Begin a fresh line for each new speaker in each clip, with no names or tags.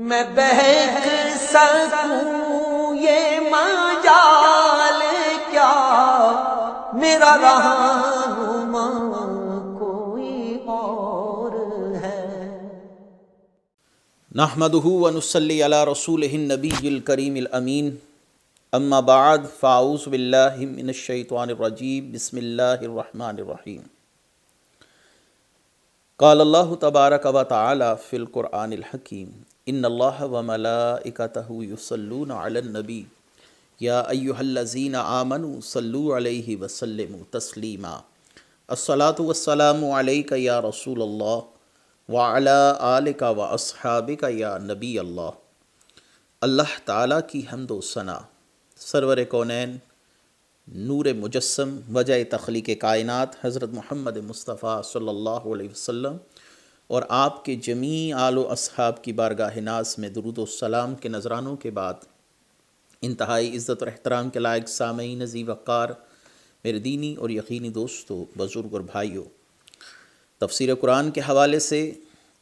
میں بہک سکوں یہ مجال کیا، میرا رہنما کوئی اور ہے۔
نحمدہ ونصلی علی رسولہ النبی الکریم الامین، اما بعد فاعوذ باللہ من الشیطان الرجیم، بسم اللہ الرحمن الرحیم۔ قال اللہ تبارک و تعالی فی القرآن الحکیم، ان اللہ وملائکتہ یصلون علی النبی یا ایہا الذین آمنوا صلوا علیہ وسلموا تسلیما۔ الصلاۃ والسلام علیک یا رسول اللہ وعلی آلک و اصحابک یا نبی اللہ۔ اللہ تعالیٰ کی حمد و ثنا، سرور کونین، نور مجسم، وجہ تخلیق کائنات حضرت محمد مصطفیٰ صلی اللہ علیہ وسلم اور آپ کے جمیع آل و اصحاب کی بارگاہ ناز میں درود و سلام کے نذرانوں کے بعد، انتہائی عزت اور احترام کے لائق سامعین عزیز وقار، میرے دینی اور یقینی دوستو، بزرگ اور بھائیو، تفسیر قرآن کے حوالے سے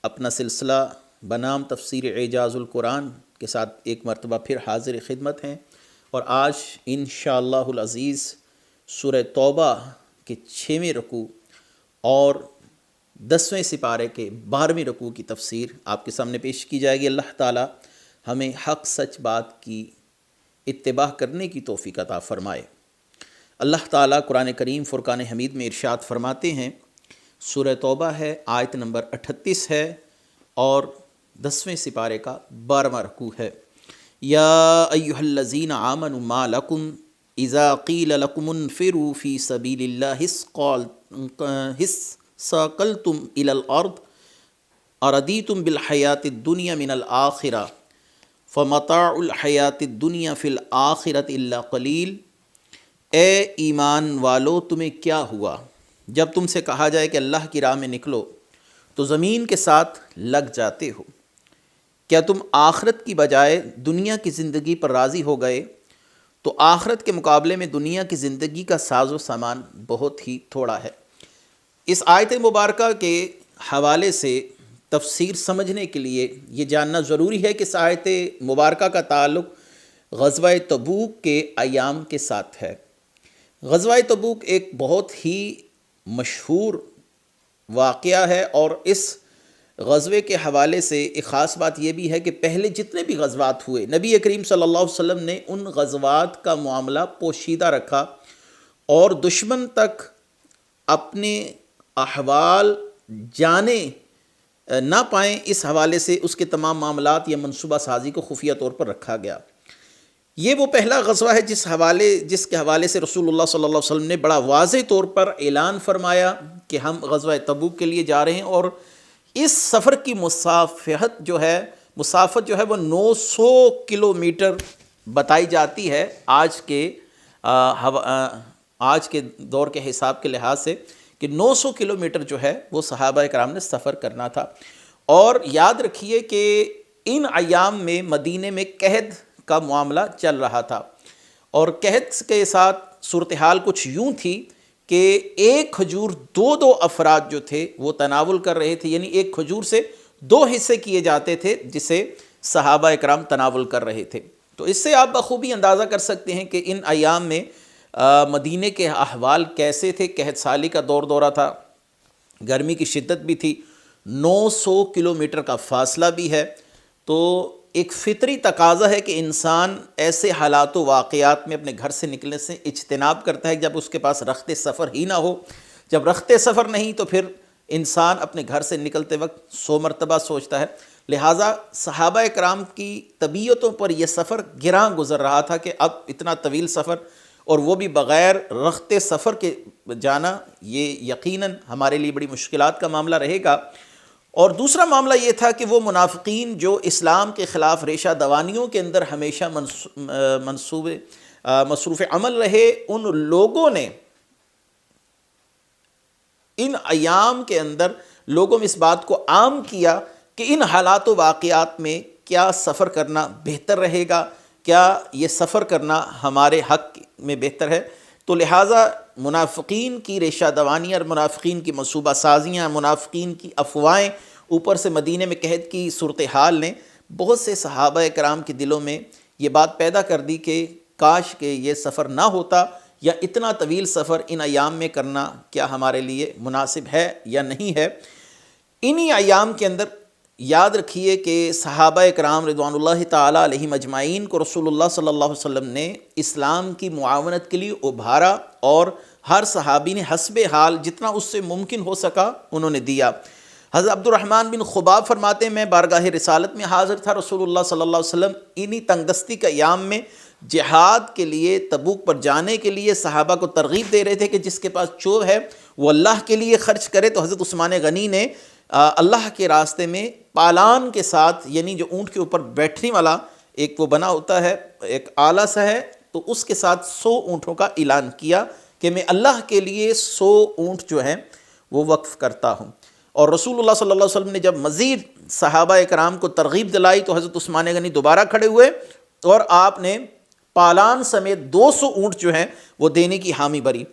اپنا سلسلہ بنام تفسیر اعجاز القرآن کے ساتھ ایک مرتبہ پھر حاضر خدمت ہیں، اور آج انشاءاللہ العزیز سورہ توبہ کے 6ویں رکوع اور 10ویں سپارے کے 12ویں رکوع کی تفسیر آپ کے سامنے پیش کی جائے گی۔ اللہ تعالی ہمیں حق سچ بات کی اتباع کرنے کی توفیق عطا فرمائے۔ اللہ تعالیٰ قرآن کریم فرقان حمید میں ارشاد فرماتے ہیں، سورہ توبہ ہے، آیت نمبر 38 ہے اور 10ویں سپارے کا 12واں رکوع ہے۔ یا ایہا الذین آمنوا ما لکم اذا قیل لکم انفروا فی سبیل اللہ ثاقلتم الی الارض اردیتم بالحیاۃ الدنیا من الآخرہ فمتاع الحیاۃ الدنیا فی الآخرۃ الا قلیل۔ اے ایمان والو، تمہیں کیا ہوا جب تم سے کہا جائے کہ اللہ کی راہ میں نکلو تو زمین کے ساتھ لگ جاتے ہو؟ کیا تم آخرت کی بجائے دنیا کی زندگی پر راضی ہو گئے؟ تو آخرت کے مقابلے میں دنیا کی زندگی کا ساز و سامان بہت ہی تھوڑا ہے۔ اس آیت مبارکہ کے حوالے سے تفسیر سمجھنے کے لیے یہ جاننا ضروری ہے کہ اس آیت مبارکہ کا تعلق غزوہ تبوک کے ایام کے ساتھ ہے۔ غزوہ تبوک ایک بہت ہی مشہور واقعہ ہے، اور اس غزوے کے حوالے سے ایک خاص بات یہ بھی ہے کہ پہلے جتنے بھی غزوات ہوئے، نبی کریم صلی اللہ علیہ وسلم نے ان غزوات کا معاملہ پوشیدہ رکھا اور دشمن تک اپنے احوال جانے نہ پائیں، اس حوالے سے اس کے تمام معاملات یا منصوبہ سازی کو خفیہ طور پر رکھا گیا۔ یہ وہ پہلا غزوہ ہے جس کے حوالے سے رسول اللہ صلی اللہ علیہ وسلم نے بڑا واضح طور پر اعلان فرمایا کہ ہم غزوہ تبوک کے لیے جا رہے ہیں، اور اس سفر کی مسافت جو ہے وہ 900 کلومیٹر بتائی جاتی ہے آج کے دور کے حساب کے لحاظ سے، کہ 900 کلومیٹر جو ہے وہ صحابہ کرام نے سفر کرنا تھا۔ اور یاد رکھیے کہ ان ایام میں مدینے میں قحط کا معاملہ چل رہا تھا، اور قحط کے ساتھ صورتحال کچھ یوں تھی کہ ایک کھجور دو افراد جو تھے وہ تناول کر رہے تھے، یعنی ایک کھجور سے 2 حصے کیے جاتے تھے جسے صحابہ اکرام تناول کر رہے تھے۔ تو اس سے آپ بخوبی اندازہ کر سکتے ہیں کہ ان ایام میں مدینے کے احوال کیسے تھے۔ قحط سالی کا دورہ تھا، گرمی کی شدت بھی تھی، 900 کلومیٹر کا فاصلہ بھی ہے، تو ایک فطری تقاضا ہے کہ انسان ایسے حالات و واقعات میں اپنے گھر سے نکلنے سے اجتناب کرتا ہے جب اس کے پاس رخت سفر ہی نہ ہو۔ جب رخت سفر نہیں تو پھر انسان اپنے گھر سے نکلتے وقت 100 مرتبہ سوچتا ہے۔ لہٰذا صحابہ کرام کی طبیعتوں پر یہ سفر گراں گزر رہا تھا کہ اب اتنا طویل سفر، اور وہ بھی بغیر رخت سفر کے جانا، یہ یقیناً ہمارے لیے بڑی مشکلات کا معاملہ رہے گا۔ اور دوسرا معاملہ یہ تھا کہ وہ منافقین جو اسلام کے خلاف ریشہ دوانیوں کے اندر ہمیشہ مصروف عمل رہے، ان لوگوں نے ان ایام کے اندر لوگوں میں اس بات کو عام کیا کہ ان حالات و واقعات میں کیا سفر کرنا بہتر رہے گا، کیا یہ سفر کرنا ہمارے حق میں بہتر ہے۔ تو لہٰذا منافقین کی ریشہ دوانیاں اور منافقین کی منصوبہ سازیاں، منافقین کی افواہیں، اوپر سے مدینے میں قحط کی صورتحال نے بہت سے صحابہ کرام کے دلوں میں یہ بات پیدا کر دی کہ کاش کہ یہ سفر نہ ہوتا، یا اتنا طویل سفر ان ایام میں کرنا کیا ہمارے لیے مناسب ہے یا نہیں ہے۔ انہی ایام کے اندر یاد رکھیے کہ صحابہ کرام رضوان اللہ تعالیٰ علیہم اجمعین کو رسول اللہ صلی اللہ علیہ وسلم نے اسلام کی معاونت کے لیے ابھارا، اور ہر صحابی نے حسب حال جتنا اس سے ممکن ہو سکا انہوں نے دیا۔ حضرت عبد الرحمن بن خباب فرماتے ہیں میں بارگاہ رسالت میں حاضر تھا، رسول اللہ صلی اللہ علیہ وسلم انہی تنگ دستی کے ایام میں جہاد کے لیے تبوک پر جانے کے لیے صحابہ کو ترغیب دے رہے تھے کہ جس کے پاس چوب ہے وہ اللہ کے لیے خرچ کرے۔ تو حضرت عثمان غنی نے اللہ کے راستے میں پالان کے ساتھ، یعنی جو اونٹ کے اوپر بیٹھنے والا ایک وہ بنا ہوتا ہے، ایک آلہ سا ہے، تو اس کے ساتھ 100 اونٹوں کا اعلان کیا کہ میں اللہ کے لیے 100 اونٹ جو ہیں وہ وقف کرتا ہوں۔ اور رسول اللہ صلی اللہ علیہ وسلم نے جب مزید صحابہ کرام کو ترغیب دلائی تو حضرت عثمان غنی دوبارہ کھڑے ہوئے اور آپ نے پالان سمیت 200 اونٹ جو ہیں وہ دینے کی حامی بھری۔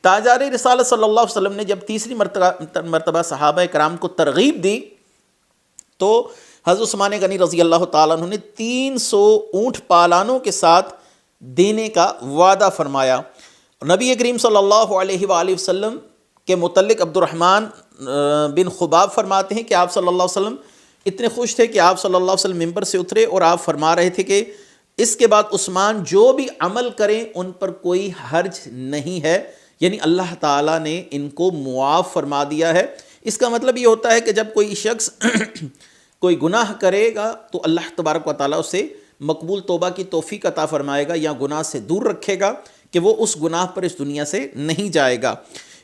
تاجدار رسالت صلی اللہ علیہ وسلم نے جب تیسری مرتبہ صحابہ کرام کو ترغیب دی تو حضرت عثمان غنی رضی اللہ تعالیٰ عنہ نے 300 اونٹ پالانوں کے ساتھ دینے کا وعدہ فرمایا۔ نبی کریم صلی اللہ علیہ وآلہ وسلم کے متعلق عبد الرحمن بن خباب فرماتے ہیں کہ آپ صلی اللہ علیہ وسلم اتنے خوش تھے کہ آپ صلی اللہ علیہ وسلم ممبر سے اترے اور آپ فرما رہے تھے کہ اس کے بعد عثمان جو بھی عمل کریں ان پر کوئی حرج نہیں ہے، یعنی اللہ تعالیٰ نے ان کو معاف فرما دیا ہے۔ اس کا مطلب یہ ہوتا ہے کہ جب کوئی شخص کوئی گناہ کرے گا تو اللہ تبارک و تعالیٰ اسے مقبول توبہ کی توفیق عطا فرمائے گا، یا گناہ سے دور رکھے گا کہ وہ اس گناہ پر اس دنیا سے نہیں جائے گا۔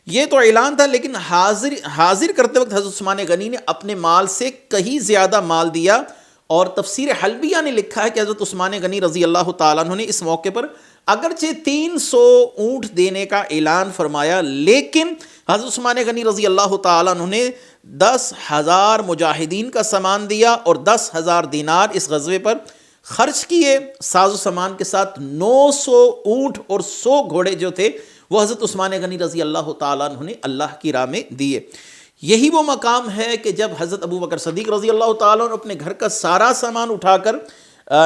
یہ تو اعلان تھا، لیکن حاضر کرتے وقت حضرت عثمان غنی نے اپنے مال سے کہیں زیادہ مال دیا، اور تفسیر حلبیہ نے لکھا ہے کہ حضرت عثمان غنی رضی اللہ تعالیٰ عنہ نے اس موقع پر اگرچہ 300 اونٹ دینے کا اعلان فرمایا، لیکن حضرت عثمان غنی رضی اللہ تعالیٰ عنہ نے 10,000 مجاہدین کا سامان دیا اور 10,000 دینار اس غزوے پر خرچ کیے۔ ساز و سامان کے ساتھ 900 اونٹ اور 100 گھوڑے جو تھے وہ حضرت عثمان غنی رضی اللہ تعالیٰ عنہ نے اللہ کی راہ میں دیے۔ یہی وہ مقام ہے کہ جب حضرت ابو بکر صدیق رضی اللہ تعالیٰ عنہ اپنے گھر کا سارا سامان اٹھا کر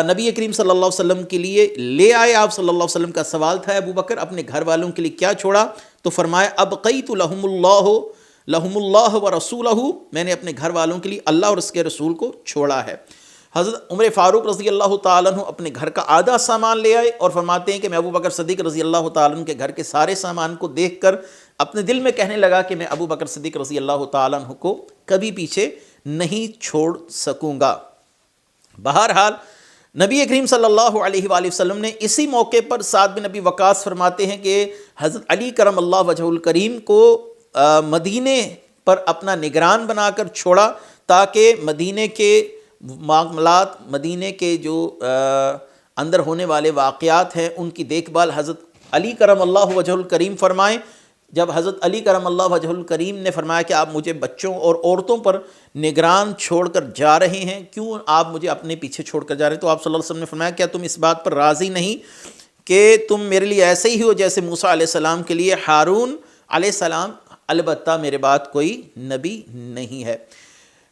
نبی کریم صلی اللہ علیہ وسلم کے لیے لے آئے، آپ صلی اللہ علیہ وسلم کا سوال تھا ابو بکر اپنے گھر والوں کے لیے کیا چھوڑا؟ تو فرمایا ابقیت لہم اللہ و رسولہ، میں نے اپنے گھر والوں کے لیے اللہ اور اس کے رسول کو چھوڑا ہے۔ حضرت عمر فاروق رضی اللہ تعالیٰ عنہ اپنے گھر کا آدھا سامان لے آئے اور فرماتے ہیں کہ میں ابو بکر صدیق رضی اللہ تعالیٰ عنہ کے گھر کے سارے سامان کو دیکھ کر اپنے دل میں کہنے لگا کہ میں ابو بکر صدیق رضی اللہ تعالیٰ عنہ کو کبھی پیچھے نہیں چھوڑ سکوں گا۔ بہرحال نبی کریم صلی اللہ علیہ وآلہ وسلم نے اسی موقع پر سعد بن ابی وقاص فرماتے ہیں کہ حضرت علی کرم اللہ وجہہ الکریم کو مدینے پر اپنا نگران بنا کر چھوڑا تاکہ مدینے کے معاملات، مدینے کے جو اندر ہونے والے واقعات ہیں ان کی دیکھ بھال حضرت علی کرم اللہ وجہہ الکریم فرمائیں۔ جب حضرت علی کرم اللہ وجہہ الکریم نے فرمایا کہ آپ مجھے بچوں اور عورتوں پر نگران چھوڑ کر جا رہے ہیں، کیوں آپ مجھے اپنے پیچھے چھوڑ کر جا رہے ہیں؟ تو آپ صلی اللہ علیہ وسلم نے فرمایا کیا تم اس بات پر راضی نہیں کہ تم میرے لیے ایسے ہی ہو جیسے موسیٰ علیہ السلام کے لیے ہارون علیہ السلام؟ البتہ میرے بعد کوئی نبی نہیں ہے۔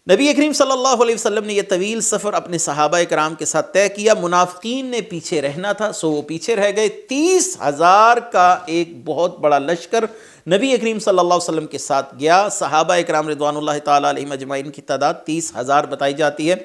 نبی کریم صلی اللہ علیہ وسلم نے یہ طویل سفر اپنے صحابہ کرام کے ساتھ طے کیا۔ منافقین نے پیچھے رہنا تھا سو وہ پیچھے رہ گئے۔ 30,000 کا ایک بہت بڑا لشکر نبی کریم صلی اللہ علیہ وسلم کے ساتھ گیا۔ صحابہ کرام رضوان اللہ تعالیٰ علیہم اجمعین کی تعداد 30,000 بتائی جاتی ہے،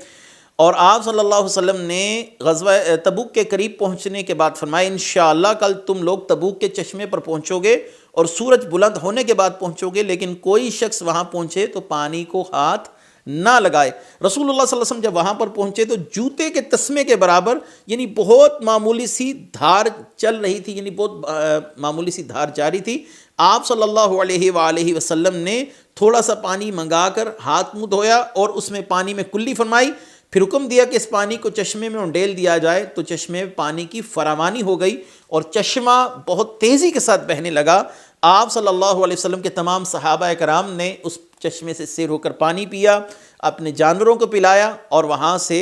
اور آپ صلی اللہ علیہ وسلم نے غزوہ تبوک کے قریب پہنچنے کے بعد فرمایا انشاءاللہ کل تم لوگ تبوک کے چشمے پر پہنچو گے اور سورج بلند ہونے کے بعد پہنچو گے، لیکن کوئی شخص وہاں پہنچے تو پانی کو ہاتھ نہ لگائے۔ رسول اللہ صلی اللہ علیہ وسلم جب وہاں پر پہنچے تو جوتے کے تسمے کے برابر، یعنی بہت معمولی سی دھار چل رہی تھی، یعنی بہت معمولی سی دھار جاری تھی۔ آپ صلی اللہ علیہ وآلہ وسلم نے تھوڑا سا پانی منگا کر ہاتھ منہ دھویا اور اس میں پانی میں کلی فرمائی، پھر حکم دیا کہ اس پانی کو چشمے میں انڈیل دیا جائے، تو چشمے میں پانی کی فراوانی ہو گئی اور چشمہ بہت تیزی کے ساتھ بہنے لگا۔ آپ صلی اللہ علیہ وسلم کے تمام صحابہ کرام نے اس چشمے سے سیر ہو کر پانی پیا، اپنے جانوروں کو پلایا، اور وہاں سے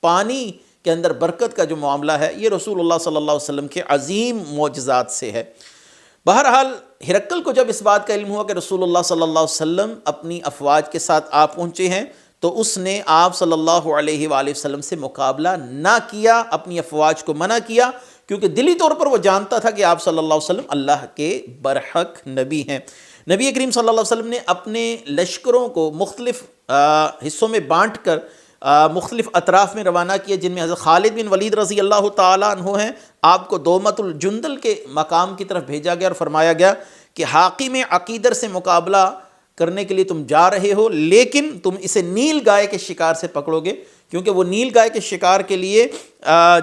پانی کے اندر برکت کا جو معاملہ ہے یہ رسول اللہ صلی اللہ علیہ وسلم کے عظیم معجزات سے ہے۔ بہرحال ہرقل کو جب اس بات کا علم ہوا کہ رسول اللہ صلی اللہ علیہ وسلم اپنی افواج کے ساتھ آ پہنچے ہیں تو اس نے آپ صلی اللہ علیہ وآلہ وسلم سے مقابلہ نہ کیا، اپنی افواج کو منع کیا، کیونکہ دلی طور پر وہ جانتا تھا کہ آپ صلی اللہ علیہ وسلم اللہ کے برحق نبی ہیں۔ نبی کریم صلی اللہ علیہ وسلم نے اپنے لشکروں کو مختلف حصوں میں بانٹ کر مختلف اطراف میں روانہ کیا، جن میں حضرت خالد بن ولید رضی اللہ تعالیٰ عنہ ہیں۔ آپ کو دومت الجندل کے مقام کی طرف بھیجا گیا اور فرمایا گیا کہ حاکم عقیدر سے مقابلہ کرنے کے لیے تم جا رہے ہو، لیکن تم اسے نیل گائے کے شکار سے پکڑو گے، کیونکہ وہ نیل گائے کے شکار کے لیے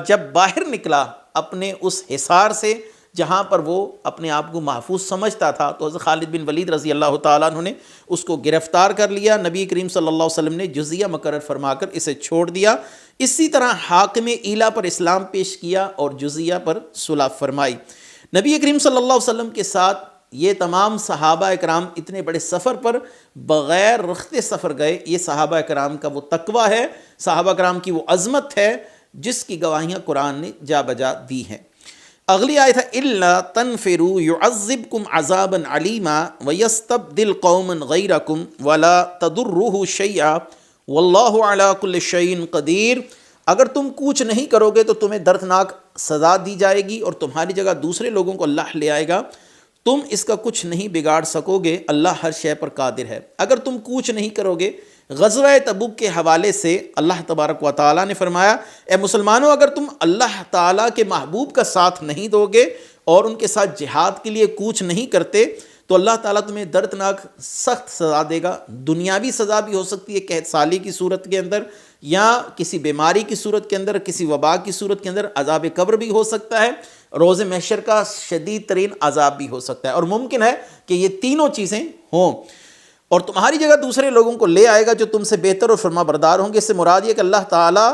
جب باہر نکلا اپنے اس حصار سے جہاں پر وہ اپنے آپ کو محفوظ سمجھتا تھا، تو حضرت خالد بن ولید رضی اللہ تعالیٰ عنہ نے اس کو گرفتار کر لیا۔ نبی کریم صلی اللہ علیہ وسلم نے جزیہ مقرر فرما کر اسے چھوڑ دیا۔ اسی طرح حاکم ایلا پر اسلام پیش کیا اور جزیہ پر صلح فرمائی۔ نبی کریم صلی اللہ علیہ وسلم کے ساتھ یہ تمام صحابہ اکرام اتنے بڑے سفر پر بغیر رختے سفر گئے۔ یہ صحابہ اکرام کا وہ تقویٰ ہے، صحابہ اکرام کی وہ عظمت ہے جس کی گواہیاں قرآن نے جا بجا دی ہیں۔ اگلی آیت ہے اِلَّا تَنْفِرُوا يُعَذِّبْكُمْ عَذَابًا عَلِيمًا وَيَسْتَبْدِلْ قَوْمًا غَيْرَكُمْ وَلَا تَضُرُّهُ شَيْئًا وَاللَّهُ عَلَى كُلِّ شَيْءٍ قَدِيرٌ۔ اگر تم کوچ نہیں کرو گے تو تمہیں دردناک سزا دی جائے گی اور تمہاری جگہ دوسرے لوگوں کو اللہ لے آئے گا، تم اس کا کچھ نہیں بگاڑ سکو گے، اللہ ہر شے پر قادر ہے۔ اگر تم کوچ نہیں کرو گے، غزوہ تبوک کے حوالے سے اللہ تبارک و تعالیٰ نے فرمایا اے مسلمانوں، اگر تم اللہ تعالیٰ کے محبوب کا ساتھ نہیں دو گے اور ان کے ساتھ جہاد کے لیے کوچ نہیں کرتے تو اللہ تعالیٰ تمہیں دردناک سخت سزا دے گا۔ دنیاوی سزا بھی ہو سکتی ہے قحط سالی کی صورت کے اندر، یا کسی بیماری کی صورت کے اندر، کسی وبا کی صورت کے اندر عذاب قبر بھی ہو سکتا ہے، روز محشر کا شدید ترین عذاب بھی ہو سکتا ہے، اور ممکن ہے کہ یہ تینوں چیزیں ہوں، اور تمہاری جگہ دوسرے لوگوں کو لے آئے گا جو تم سے بہتر اور فرما بردار ہوں گے۔ اس سے مراد یہ کہ اللہ تعالیٰ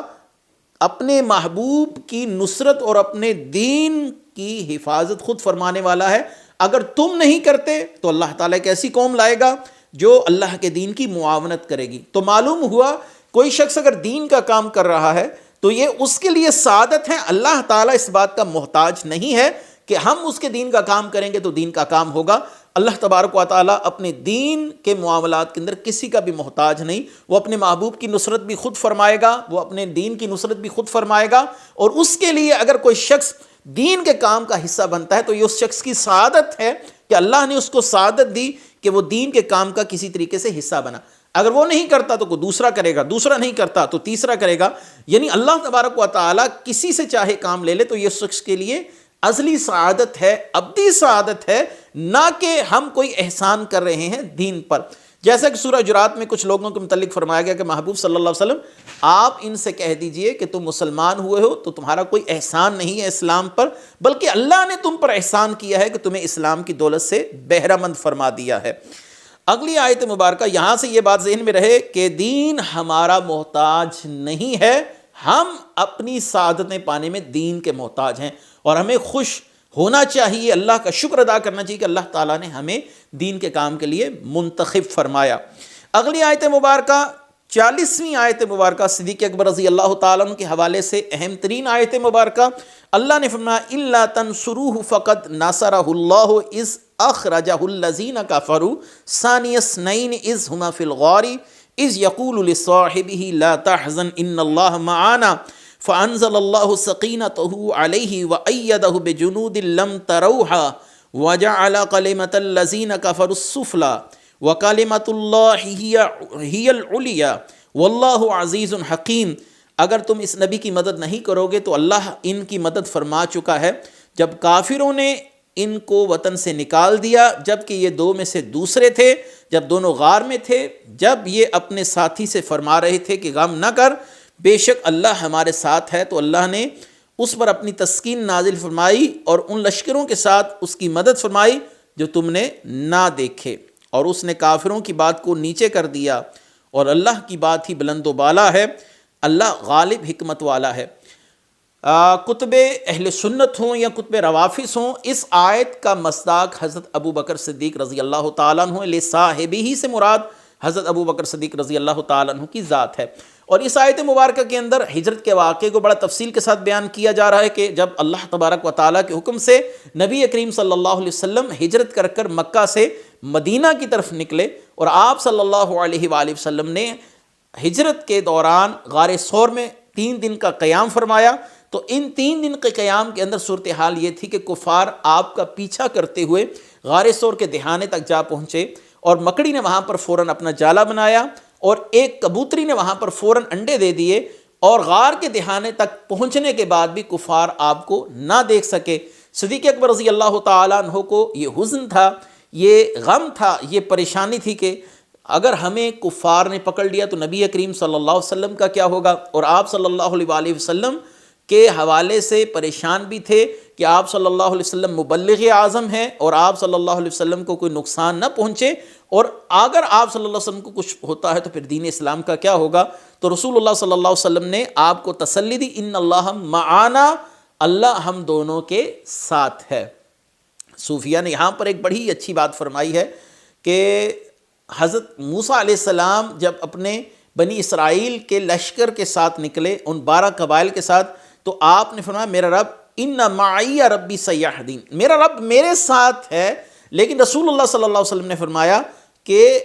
اپنے محبوب کی نصرت اور اپنے دین کی حفاظت خود فرمانے والا ہے۔ اگر تم نہیں کرتے تو اللہ تعالیٰ ایک ایسی قوم لائے گا جو اللہ کے دین کی معاونت کرے گی۔ تو معلوم ہوا کوئی شخص اگر دین کا کام کر رہا ہے تو یہ اس کے لیے سعادت ہے، اللہ تعالیٰ اس بات کا محتاج نہیں ہے کہ ہم اس کے دین کا کام کریں گے تو دین کا کام ہوگا۔ اللہ تبارک و تعالیٰ اپنے دین کے معاملات کے اندر کسی کا بھی محتاج نہیں، وہ اپنے محبوب کی نصرت بھی خود فرمائے گا، وہ اپنے دین کی نصرت بھی خود فرمائے گا، اور اس کے لیے اگر کوئی شخص دین کے کام کا حصہ بنتا ہے تو یہ اس شخص کی سعادت ہے کہ اللہ نے اس کو سعادت دی کہ وہ دین کے کام کا کسی طریقے سے حصہ بنا۔ اگر وہ نہیں کرتا تو کوئی دوسرا کرے گا، دوسرا نہیں کرتا تو تیسرا کرے گا، یعنی اللہ تبارک و تعالیٰ کسی سے چاہے کام لے لے تو یہ شخص کے لیے ازلی سعادت ہے، ابدی سعادت ہے، نہ کہ ہم کوئی احسان کر رہے ہیں دین پر۔ جیسا کہ سورہ حجرات میں کچھ لوگوں کے متعلق فرمایا گیا کہ محبوب صلی اللہ علیہ وسلم آپ ان سے کہہ دیجئے کہ تم مسلمان ہوئے ہو تو تمہارا کوئی احسان نہیں ہے اسلام پر، بلکہ اللہ نے تم پر احسان کیا ہے کہ تمہیں اسلام کی دولت سے بہرہ مند فرما دیا ہے۔ اگلی آیت مبارکہ، یہاں سے یہ بات ذہن میں رہے کہ دین ہمارا محتاج نہیں ہے، ہم اپنی سعادتیں پانے میں دین کے محتاج ہیں، اور ہمیں خوش ہونا چاہیے، اللہ کا شکر ادا کرنا چاہیے کہ اللہ تعالیٰ نے ہمیں دین کے کام کے لیے منتخب فرمایا۔ اگلی آیت مبارکہ 40ویں آیت مبارکہ صدیق اکبر رضی اللہ تعالیٰ عنہ کے حوالے سے اہم ترین آیت مبارکہ، اللہ نے فرمایا اِلَّا تَنْصُرُوهُ فَقَدْ نَصَرَهُ اللَّهُ إِذْ أَخْرَجَهُ الَّذِينَ كَفَرُوا ثَانِيَ اثْنَيْنِ إِذْ هُمَا فِي الْغَارِ إِذْ يَقُولُ لِصَاحِبِهِ لَا تَحْزَنْ إِنَّ اللَّهَ مَعَنَا فَأَنزَلَ اللَّهُ سَكِينَتَهُ عَلَيْهِ وَأَيَّدَهُ بِجُنُودٍ لَّمْ تَرَوْهَا وَجَعَلَ كَلِمَةَ الَّذِينَ كَفَرُوا السُّفْلَىٰ وَكَلِمَةُ اللَّهِ هِيَ الْعُلْيَا وَاللَّهُ عَزِيزٌ حَكِيمٌ۔ اگر تم اس نبی کی مدد نہیں کرو گے تو اللہ ان کی مدد فرما چکا ہے، جب کافروں نے ان کو وطن سے نکال دیا، جبکہ یہ دو میں سے دوسرے تھے، جب دونوں غار میں تھے، جب یہ اپنے ساتھی سے فرما رہے تھے کہ غم نہ کر، بے شک اللہ ہمارے ساتھ ہے، تو اللہ نے اس پر اپنی تسکین نازل فرمائی اور ان لشکروں کے ساتھ اس کی مدد فرمائی جو تم نے نہ دیکھے، اور اس نے کافروں کی بات کو نیچے کر دیا، اور اللہ کی بات ہی بلند و بالا ہے، اللہ غالب حکمت والا ہے۔ کتب اہل سنت ہوں یا کتب روافض ہوں، اس آیت کا مصداق حضرت ابو بکر صدیق رضی اللہ تعالیٰ عنہ لصاحبہ سے مراد حضرت ابو بکر صدیق رضی اللہ تعالیٰ عنہ کی ذات ہے۔ اور اس آیت مبارکہ کے اندر ہجرت کے واقعے کو بڑا تفصیل کے ساتھ بیان کیا جا رہا ہے کہ جب اللہ تبارک و تعالیٰ کے حکم سے نبی کریم صلی اللہ علیہ وسلم ہجرت کر مکہ سے مدینہ کی طرف نکلے، اور آپ صلی اللہ علیہ وآلہ وسلم نے ہجرت کے دوران غار ثور میں 3 دن کا قیام فرمایا، تو ان 3 دن کے قیام کے اندر صورتحال یہ تھی کہ کفار آپ کا پیچھا کرتے ہوئے غار ثور کے دہانے تک جا پہنچے، اور مکڑی نے وہاں پر فوراً اپنا جالا بنایا، اور ایک کبوتری نے وہاں پر فوراً انڈے دے دیے، اور غار کے دہانے تک پہنچنے کے بعد بھی کفار آپ کو نہ دیکھ سکے۔ صدیق اکبر رضی اللہ تعالیٰ عنہ کو یہ حزن تھا، یہ غم تھا، یہ پریشانی تھی کہ اگر ہمیں کفار نے پکڑ لیا تو نبی کریم صلی اللہ علیہ وسلم کا کیا ہوگا، اور آپ صلی اللہ علیہ وآلہ وسلم کے حوالے سے پریشان بھی تھے کہ آپ صلی اللہ علیہ وسلم مبلغ اعظم ہیں، اور آپ صلی اللہ علیہ وسلم کو کوئی نقصان نہ پہنچے، اور اگر آپ صلی اللہ علیہ وسلم کو کچھ ہوتا ہے تو پھر دین اسلام کا کیا ہوگا۔ تو رسول اللہ صلی اللہ علیہ وسلم نے آپ کو تسلی دی، ان اللہ معانا، اللہ ہم دونوں کے ساتھ ہے۔ صوفیہ نے یہاں پر ایک بڑی اچھی بات فرمائی ہے کہ حضرت موسیٰ علیہ السلام جب اپنے بنی اسرائیل کے لشکر کے ساتھ نکلے، ان 12 قبائل کے ساتھ، تو آپ نے فرمایا میرا رب ان معی ربی سیہدین، میرا رب میرے ساتھ ہے، لیکن رسول اللہ صلی اللہ علیہ وسلم نے فرمایا کہ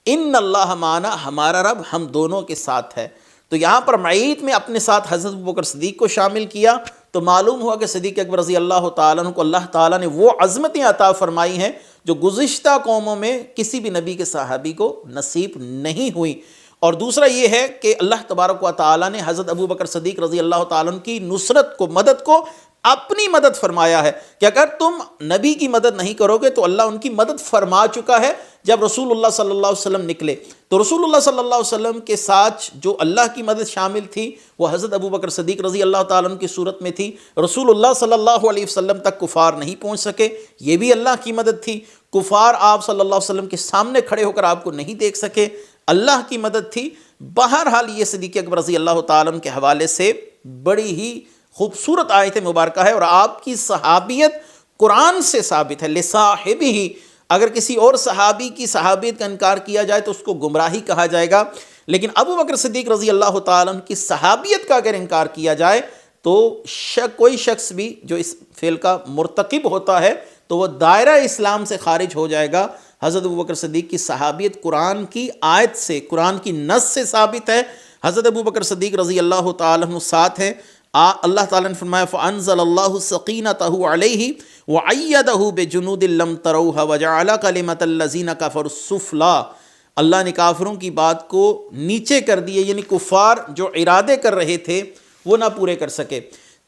ان اللہ معنا، ہمارا رب ہم دونوں کے ساتھ ہے۔ تو یہاں پر معیت میں اپنے ساتھ حضرت ابوبکر صدیق کو شامل کیا، تو معلوم ہوا کہ صدیق اکبر رضی اللہ تعالیٰ عنہ کو اللہ تعالیٰ نے وہ عظمتیں عطا فرمائی ہیں جو گزشتہ قوموں میں کسی بھی نبی کے صحابی کو نصیب نہیں ہوئی۔ اور دوسرا یہ ہے کہ اللہ تبارک و تعالیٰ نے حضرت ابوبکر صدیق رضی اللہ تعالیٰ عنہ کی نصرت کو، مدد کو اپنی مدد فرمایا ہے کہ اگر تم نبی کی مدد نہیں کرو گے تو اللہ ان کی مدد فرما چکا ہے جب رسول اللہ صلی اللہ علیہ وسلم نکلے۔ تو رسول اللہ صلی اللہ علیہ وسلم کے ساتھ جو اللہ کی مدد شامل تھی وہ حضرت ابوبکر صدیق رضی اللہ تعالیٰ عنہ کی صورت میں تھی۔ رسول اللہ صلی اللہ علیہ وسلم تک کفار نہیں پہنچ سکے، یہ بھی اللہ کی مدد تھی۔ کفار آپ صلی اللہ علیہ وسلم کے سامنے کھڑے ہو کر آپ کو نہیں دیکھ سکے، اللہ کی مدد تھی۔ بہرحال یہ صدیق اکبر رضی اللہ تعالیٰ عنہ کے حوالے سے بڑی ہی خوبصورت آیت مبارکہ ہے، اور آپ کی صحابیت قرآن سے ثابت ہے۔ لصاحبہ، اگر کسی اور صحابی کی صحابیت کا انکار کیا جائے تو اس کو گمراہی کہا جائے گا، لیکن ابوبکر صدیق رضی اللہ تعالیٰ عنہ کی صحابیت کا اگر انکار کیا جائے تو کوئی شخص بھی جو اس فعل کا مرتکب ہوتا ہے تو وہ دائرہ اسلام سے خارج ہو جائے گا۔ حضرت ابوبکر صدیق کی صحابیت قرآن کی آیت سے، قرآن کی نص سے ثابت ہے۔ حضرت ابوبکر صدیق رضی اللہ تعالیٰ عنہ ساتھ ہیں۔ اللہ تعالیٰ نے فرمایا فَأَنزَلَ اللَّهُ سَقِينَتَهُ عَلَيْهِ وَأَيَّدَهُ بِجُنُودٍ لَّمْ تَرَوْهَا وَجَعَلَ كَلِمَةَ الَّذِينَ كَفَرُوا السُّفْلَىٰ، اللہ نے کافروں کی بات کو نیچے کر دیے، یعنی کفار جو ارادے کر رہے تھے وہ نہ پورے کر سکے۔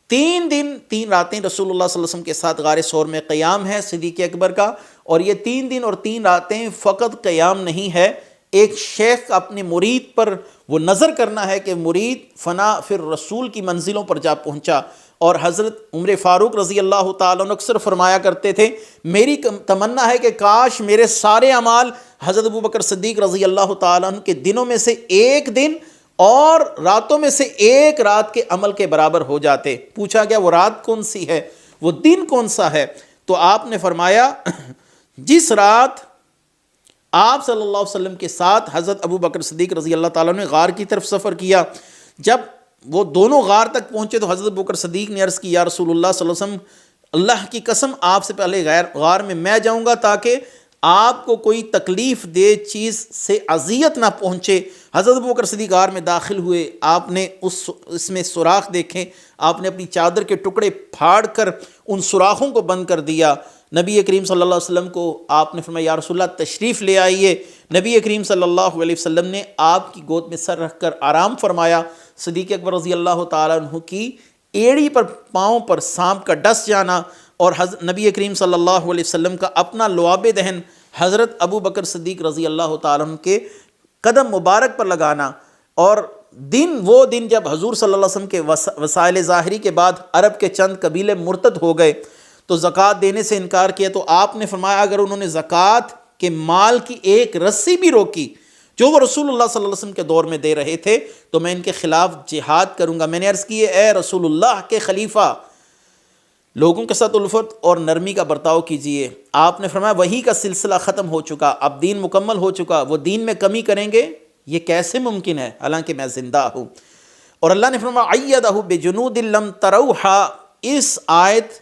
3 دن 3 راتیں رسول اللہ صلی اللہ علیہ وسلم کے ساتھ غار ثور میں قیام ہے صدیق اکبر کا، اور یہ 3 دن اور 3 راتیں فقط قیام نہیں ہے، ایک شیخ اپنے مرید پر وہ نظر کرنا ہے کہ مرید فنا پھر رسول کی منزلوں پر جا پہنچا۔ اور حضرت عمر فاروق رضی اللہ تعالیٰ عنہ اکثر فرمایا کرتے تھے میری تمنا ہے کہ کاش میرے سارے اعمال حضرت ابوبکر صدیق رضی اللہ تعالیٰ عنہ کے دنوں میں سے ایک دن اور راتوں میں سے ایک رات کے عمل کے برابر ہو جاتے۔ پوچھا گیا وہ رات کون سی ہے، وہ دن کون سا ہے؟ تو آپ نے فرمایا جس رات آپ صلی اللہ علیہ وسلم کے ساتھ حضرت ابوبکر صدیق رضی اللہ تعالیٰ نے غار کی طرف سفر کیا، جب وہ دونوں غار تک پہنچے تو حضرت ابوبکر صدیق نے عرض کی یا رسول اللہ صلی اللہ علیہ وسلم، اللہ کی قسم آپ سے پہلے غار میں جاؤں گا تاکہ آپ کو کوئی تکلیف دہ چیز سے اذیت نہ پہنچے۔ حضرت ابوبکر صدیق غار میں داخل ہوئے، آپ نے اس میں سوراخ دیکھے، آپ نے اپنی چادر کے ٹکڑے پھاڑ کر ان سوراخوں کو بند کر دیا۔ نبی کریم صلی اللہ علیہ وسلم کو آپ نے فرمایا یا رسول اللہ تشریف لے آئیے۔ نبی کریم صلی اللہ علیہ وسلم نے آپ کی گود میں سر رکھ کر آرام فرمایا۔ صدیق اکبر رضی اللہ تعالیٰ عنہ کی ایڑی پر، پاؤں پر سانپ کا ڈس جانا، اور نبی کریم صلی اللہ علیہ وسلم کا اپنا لعاب دہن حضرت ابوبکر صدیق رضی اللہ تعالیٰ عنہ کے قدم مبارک پر لگانا، اور وہ دن جب حضور صلی اللہ علیہ وسلم کے وسائل ظاہری کے بعد عرب کے چند قبیلے مرتد ہو گئے تو زکوٰۃ دینے سے انکار کیا، تو آپ نے فرمایا اگر انہوں نے زکوٰۃ کے مال کی ایک رسی بھی روکی جو وہ رسول اللہ صلی اللہ علیہ وسلم کے دور میں دے رہے تھے تو میں ان کے خلاف جہاد کروں گا۔ میں نے عرض کی اے رسول اللہ کے خلیفہ، لوگوں کے ساتھ الفت اور نرمی کا برتاؤ کیجئے۔ آپ نے فرمایا وحی کا سلسلہ ختم ہو چکا، اب دین مکمل ہو چکا، وہ دین میں کمی کریں گے یہ کیسے ممکن ہے حالانکہ میں زندہ ہوں۔ اور اللہ نے فرمایا ایدہ بجنود لم تروہا، اس آیت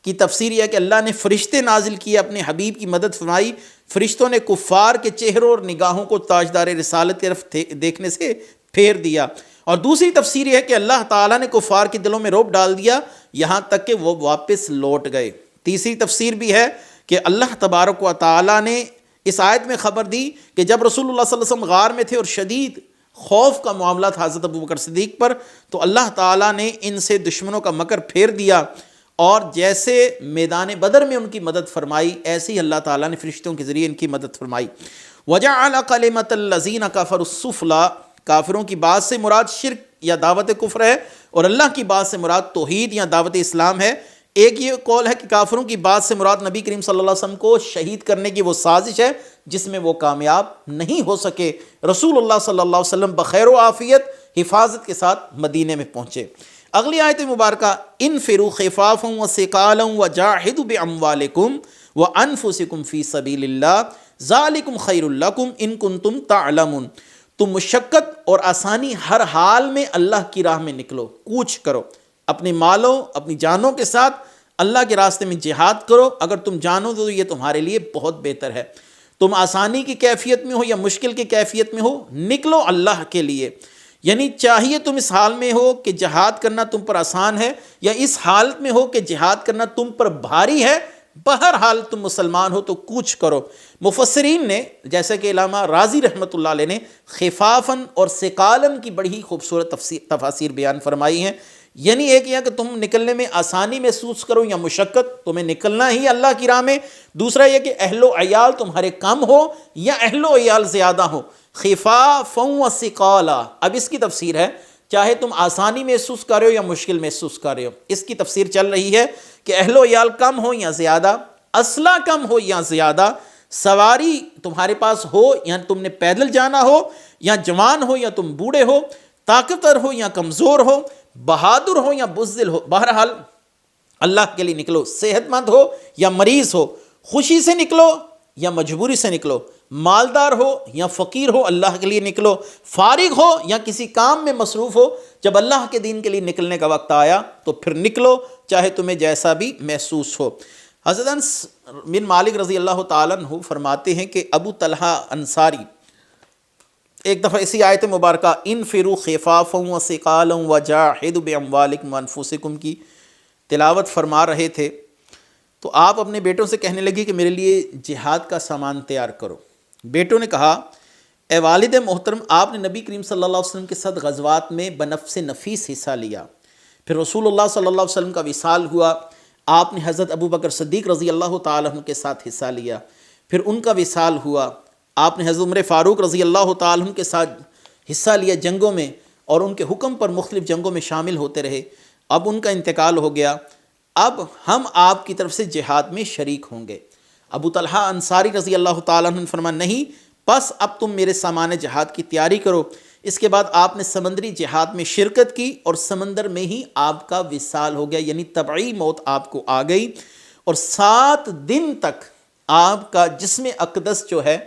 کی تفسیر یہ ہے کہ اللہ نے فرشتے نازل کیے، اپنے حبیب کی مدد فرمائی، فرشتوں نے کفار کے چہروں اور نگاہوں کو تاجدار رسالت کی طرف دیکھنے سے پھیر دیا۔ اور دوسری تفسیر یہ ہے کہ اللہ تعالیٰ نے کفار کے دلوں میں رعب ڈال دیا یہاں تک کہ وہ واپس لوٹ گئے۔ تیسری تفسیر بھی ہے کہ اللہ تبارک و تعالیٰ نے اس آیت میں خبر دی کہ جب رسول اللہ صلی اللہ علیہ وسلم غار میں تھے اور شدید خوف کا معاملہ تھا حضرت ابوبکر صدیق پر، تو اللہ تعالیٰ نے ان سے دشمنوں کا مکر پھیر دیا، اور جیسے میدان بدر میں ان کی مدد فرمائی ایسے ہی اللہ تعالیٰ نے فرشتوں کے ذریعے ان کی مدد فرمائی۔ وَجَعَلَ كَلِمَةَ الَّذِينَ كَفَرُوا السُّفْلَىٰ، کافروں کی بات سے مراد شرک یا دعوت کفر ہے، اور اللہ کی بات سے مراد توحید یا دعوت اسلام ہے۔ ایک یہ قول ہے کہ کافروں کی بات سے مراد نبی کریم صلی اللہ علیہ وسلم کو شہید کرنے کی وہ سازش ہے جس میں وہ کامیاب نہیں ہو سکے۔ رسول اللہ صلی اللہ علیہ وسلم بخیر و عافیت حفاظت کے ساتھ مدینے میں پہنچے۔ اگلی آیت مبارکہ انفروا خفافا وثقالا وجاہدوا باموالکم وانفسکم فی سبیل اللہ ذالکم خیر لکم ان کنتم تعلمون، تم مشقت اور آسانی ہر حال میں اللہ کی راہ میں نکلو، کوچ کرو، اپنے مالوں اپنی جانوں کے ساتھ اللہ کے راستے میں جہاد کرو، اگر تم جانو تو یہ تمہارے لیے بہت بہتر ہے۔ تم آسانی کی کیفیت میں ہو یا مشکل کی کیفیت میں ہو، نکلو اللہ کے لیے۔ یعنی چاہیے تم اس حال میں ہو کہ جہاد کرنا تم پر آسان ہے، یا اس حالت میں ہو کہ جہاد کرنا تم پر بھاری ہے، بہرحال تم مسلمان ہو تو کوچ کرو۔ مفسرین نے جیسے کہ علامہ راضی رحمۃ اللہ علیہ نے خفافاً اور ثقالاً کی بڑی ہی خوبصورت تفاسیر بیان فرمائی ہیں۔ یعنی ایک یہ کہ تم نکلنے میں آسانی محسوس کرو یا مشقت، تمہیں نکلنا ہی اللہ کی راہ میں۔ دوسرا یہ کہ اہل و عیال تمہارے کم ہو یا اہل و عیال زیادہ ہو، خفافا و ثقالا۔ اب اس کی تفسیر ہے چاہے تم آسانی محسوس کر رہے ہو یا مشکل محسوس کر رہے ہو، اس کی تفسیر چل رہی ہے کہ اہل و عیال کم ہو یا زیادہ، اسلحہ کم ہو یا زیادہ، سواری تمہارے پاس ہو یا تم نے پیدل جانا ہو، یا جوان ہو یا تم بوڑھے ہو، طاقتور ہو یا کمزور ہو، بہادر ہو یا بزدل ہو، بہرحال اللہ کے لیے نکلو۔ صحت مند ہو یا مریض ہو، خوشی سے نکلو یا مجبوری سے نکلو، مالدار ہو یا فقیر ہو، اللہ کے لیے نکلو، فارغ ہو یا کسی کام میں مصروف ہو، جب اللہ کے دین کے لیے نکلنے کا وقت آیا تو پھر نکلو، چاہے تمہیں جیسا بھی محسوس ہو۔ حضرت انس بن مالک رضی اللہ تعالیٰ عنہ فرماتے ہیں کہ ابو طلحہ انصاری ایک دفعہ اسی آیت مبارکہ انفروا خفافا وثقالا وجاہدوا باموالکم وانفسکم کی تلاوت فرما رہے تھے، تو آپ اپنے بیٹوں سے کہنے لگی کہ میرے لیے جہاد کا سامان تیار کرو۔ بیٹوں نے کہا اے والد محترم، آپ نے نبی کریم صلی اللہ علیہ وسلم کے ساتھ غزوات میں بنفس نفیس حصہ لیا، پھر رسول اللہ صلی اللہ علیہ وسلم کا وصال ہوا، آپ نے حضرت ابوبکر صدیق رضی اللہ تعالیٰ عنہ کے ساتھ حصہ لیا، پھر ان کا وصال ہوا، آپ نے حضرت عمر فاروق رضی اللہ تعالیٰ عنہ کے ساتھ حصہ لیا جنگوں میں، اور ان کے حکم پر مختلف جنگوں میں شامل ہوتے رہے، اب ان کا انتقال ہو گیا، اب ہم آپ کی طرف سے جہاد میں شریک ہوں گے۔ ابو طلحہ انصاری رضی اللہ تعالیٰ عنہ نے فرمایا نہیں، بس اب تم میرے سامان جہاد کی تیاری کرو۔ اس کے بعد آپ نے سمندری جہاد میں شرکت کی اور سمندر میں ہی آپ کا وصال ہو گیا، یعنی طبعی موت آپ کو آ گئی، اور 7 دن تک آپ کا جسم اقدس جو ہے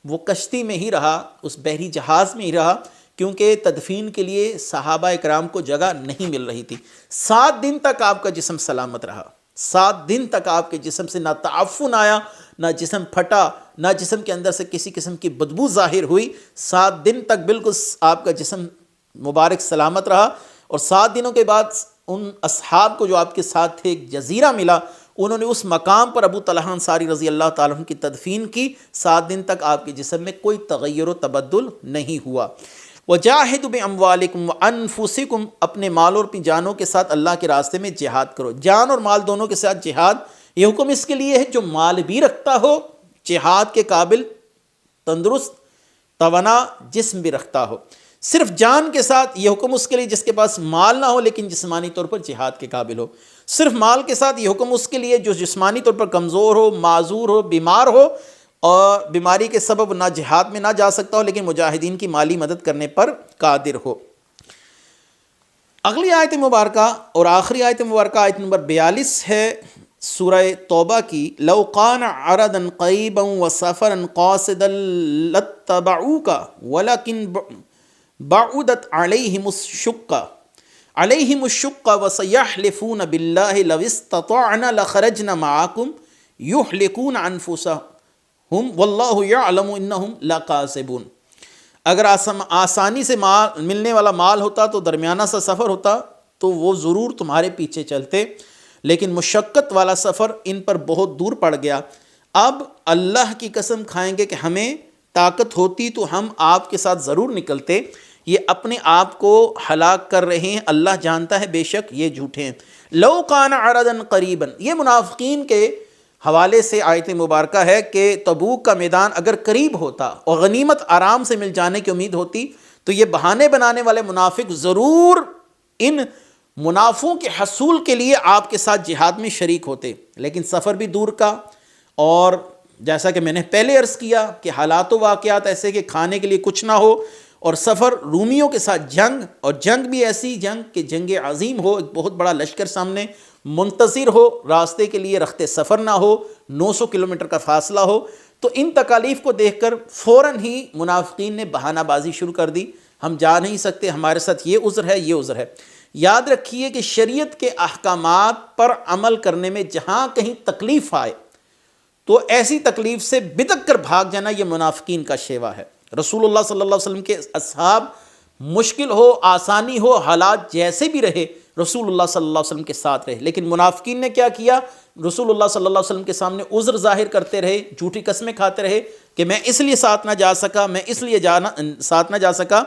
وہ کشتی میں ہی رہا، اس بحری جہاز میں ہی رہا، کیونکہ تدفین کے لیے صحابہ اکرام کو جگہ نہیں مل رہی تھی۔ 7 دن تک آپ کا جسم سلامت رہا، 7 دن تک آپ کے جسم سے نہ تعفن آیا، نہ جسم پھٹا، نہ جسم کے اندر سے کسی قسم کی بدبو ظاہر ہوئی۔ 7 دن تک بالکل آپ کا جسم مبارک سلامت رہا، اور 7 دنوں کے بعد ان اصحاب کو جو آپ کے ساتھ تھے ایک جزیرہ ملا، انہوں نے اس مقام پر ابو طلحہ انصاری رضی اللہ تعالیٰ عنہ کی تدفین کی۔ 7 دن تک آپ کے جسم میں کوئی تغیر و تبدل نہیں ہوا۔ وَجَاهِدُوا بِأَمْوَالِكُمْ وَأَنفُسِكُمْ، اپنے مال اور اپنی جانوں کے ساتھ اللہ کے راستے میں جہاد کرو۔ جان اور مال دونوں کے ساتھ جہاد، یہ حکم اس کے لیے ہے جو مال بھی رکھتا ہو، جہاد کے قابل تندرست توانا جسم بھی رکھتا ہو۔ صرف جان کے ساتھ یہ حکم اس کے لیے جس کے پاس مال نہ ہو لیکن جسمانی طور پر جہاد کے قابل ہو۔ صرف مال کے ساتھ یہ حکم اس کے لیے جو جسمانی طور پر کمزور ہو، معذور ہو، بیمار ہو، اور بیماری کے سبب نہ جہاد میں نہ جا سکتا ہو لیکن مجاہدین کی مالی مدد کرنے پر قادر ہو۔ اگلی آیت مبارکہ اور آخری آیت مبارکہ آیت نمبر 42 ہے سورہ توبہ کی۔ لو کان عرضا قریبا وسفرا قاصدا لاتبعوک ولکن بعدت علیہم الشقہ۔ علیہم الشق وسیحلفون باللہ لو استطعنا لخرجنا معاکم یحلقون انفسہم واللہ یعلم انہم لکاذبون۔ اگر آسانی سے ملنے والا مال ہوتا تو درمیانہ سا سفر ہوتا تو وہ ضرور تمہارے پیچھے چلتے، لیکن مشقت والا سفر ان پر بہت دور پڑ گیا۔ اب اللہ کی قسم کھائیں گے کہ ہمیں طاقت ہوتی تو ہم آپ کے ساتھ ضرور نکلتے، یہ اپنے آپ کو ہلاک کر رہے ہیں، اللہ جانتا ہے بے شک یہ جھوٹے ہیں۔ لو کان عرضا قریبا، یہ منافقین کے حوالے سے آیت مبارکہ ہے کہ تبوک کا میدان اگر قریب ہوتا اور غنیمت آرام سے مل جانے کی امید ہوتی تو یہ بہانے بنانے والے منافق ضرور ان منافعوں کے حصول کے لیے آپ کے ساتھ جہاد میں شریک ہوتے، لیکن سفر بھی دور کا، اور جیسا کہ میں نے پہلے عرض کیا کہ حالات و واقعات ایسے کہ کھانے کے لیے کچھ نہ ہو، اور سفر رومیوں کے ساتھ جنگ، اور جنگ بھی ایسی جنگ کہ جنگ عظیم ہو، ایک بہت بڑا لشکر سامنے منتظر ہو، راستے کے لیے رخت سفر نہ ہو، 900 کلومیٹر کا فاصلہ ہو، تو ان تکالیف کو دیکھ کر فوراً ہی منافقین نے بہانہ بازی شروع کر دی، ہم جا نہیں سکتے، ہمارے ساتھ یہ عذر ہے، یہ عذر ہے۔ یاد رکھیے کہ شریعت کے احکامات پر عمل کرنے میں جہاں کہیں تکلیف آئے تو ایسی تکلیف سے بتک کر بھاگ جانا یہ منافقین کا شیوا ہے۔ رسول اللہ صلی اللہ علیہ وسلم کے اصحاب مشکل ہو، آسانی ہو، حالات جیسے بھی رہے، رسول اللہ صلی اللہ علیہ وسلم کے ساتھ رہے، لیکن منافقین نے کیا کیا؟ رسول اللہ صلی اللہ علیہ وسلم کے سامنے عذر ظاہر کرتے رہے، جھوٹی قسمیں کھاتے رہے کہ میں اس لیے ساتھ نہ جا سکا، میں اس لیے ساتھ نہ جا سکا،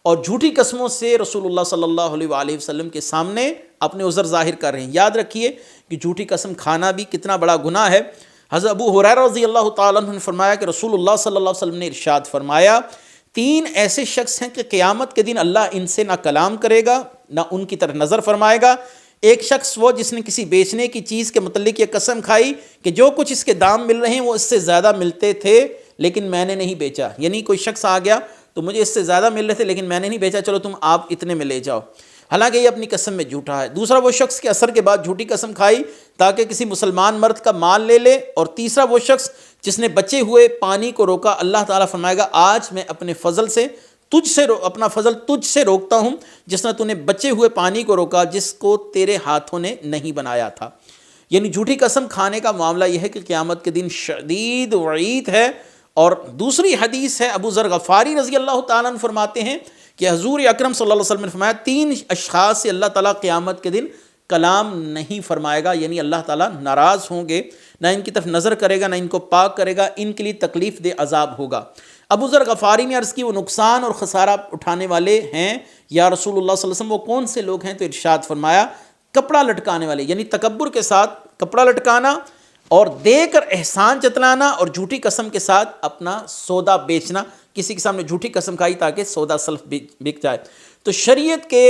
اور جھوٹی قسموں سے رسول اللہ صلی اللہ علیہ وآلہ وسلم کے سامنے اپنے عذر ظاہر کر رہے ہیں۔ یاد رکھیے کہ جھوٹی قسم کھانا بھی کتنا بڑا گناہ ہے۔ حضرت ابو ہریرہ رضی اللہ تعالیٰ عنہ نے فرمایا کہ رسول اللہ صلی اللہ علیہ وسلم نے ارشاد فرمایا، 3 ایسے شخص ہیں کہ قیامت کے دن اللہ ان سے نہ کلام کرے گا، نہ ان کی طرف نظر فرمائے گا۔ ایک شخص وہ جس نے کسی بیچنے کی چیز کے متعلق یہ قسم کھائی کہ جو کچھ اس کے دام مل رہے ہیں وہ اس سے زیادہ ملتے تھے لیکن میں نے نہیں بیچا، یعنی کوئی شخص آ گیا تو مجھے اس سے زیادہ مل رہے تھے لیکن میں نے نہیں بیچا، چلو تم آپ اتنے میں لے جاؤ، حالانکہ یہ اپنی قسم میں جھوٹا ہے۔ دوسرا وہ شخص کہ عصر کے بعد جھوٹی قسم کھائی تاکہ کسی مسلمان مرد کا مال لے لے، اور تیسرا وہ شخص جس نے بچے ہوئے پانی کو روکا، اللہ تعالیٰ فرمائے گا آج میں اپنے فضل سے اپنا فضل تجھ سے روکتا ہوں جس نے تو نے بچے ہوئے پانی کو روکا جس کو تیرے ہاتھوں نے نہیں بنایا تھا۔ یعنی جھوٹی قسم کھانے کا معاملہ یہ ہے کہ قیامت کے دن شدید وعید ہے۔ اور دوسری حدیث ہے، ابو ذر غفاری رضی اللہ تعالیٰ عنہ فرماتے ہیں کہ حضور اکرم صلی اللہ علیہ وسلم نے فرمایا 3 اشخاص سے اللہ تعالیٰ قیامت کے دن کلام نہیں فرمائے گا، یعنی اللہ تعالیٰ ناراض ہوں گے، نہ ان کی طرف نظر کرے گا، نہ ان کو پاک کرے گا، ان کے لیے تکلیف دہ عذاب ہوگا۔ ابو ذر غفاری نے عرض کی وہ نقصان اور خسارہ اٹھانے والے ہیں یا رسول اللہ صلی اللہ علیہ وسلم، وہ کون سے لوگ ہیں؟ تو ارشاد فرمایا کپڑا لٹکانے والے، یعنی تکبر کے ساتھ کپڑا لٹکانا اور دے کر احسان جتلانا، اور جھوٹی قسم کے ساتھ اپنا سودا بیچنا، کسی کے سامنے جھوٹی قسم کھائی تاکہ سودا سلف بک جائے۔ تو شریعت کے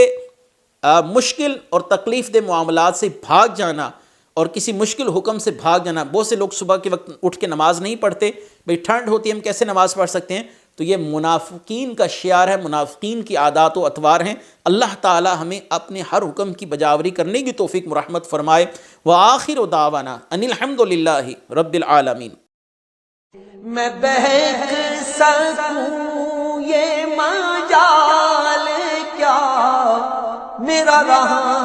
مشکل اور تکلیف دہ معاملات سے بھاگ جانا اور کسی مشکل حکم سے بھاگ جانا، بہت سے لوگ صبح کے وقت اٹھ کے نماز نہیں پڑھتے، بھئی ٹھنڈ ہوتی ہے ہم کیسے نماز پڑھ سکتے ہیں؟ تو یہ منافقین کا شعار ہے، منافقین کی عادات و اطوار ہیں۔ اللہ تعالی ہمیں اپنے ہر حکم کی بجاوری کرنے کی توفیق مرحمت فرمائے۔ وآخر دعوانا ان الحمدللہ رب العالمین۔
میں بہک سکوں یہ مجال کیا میرا رہا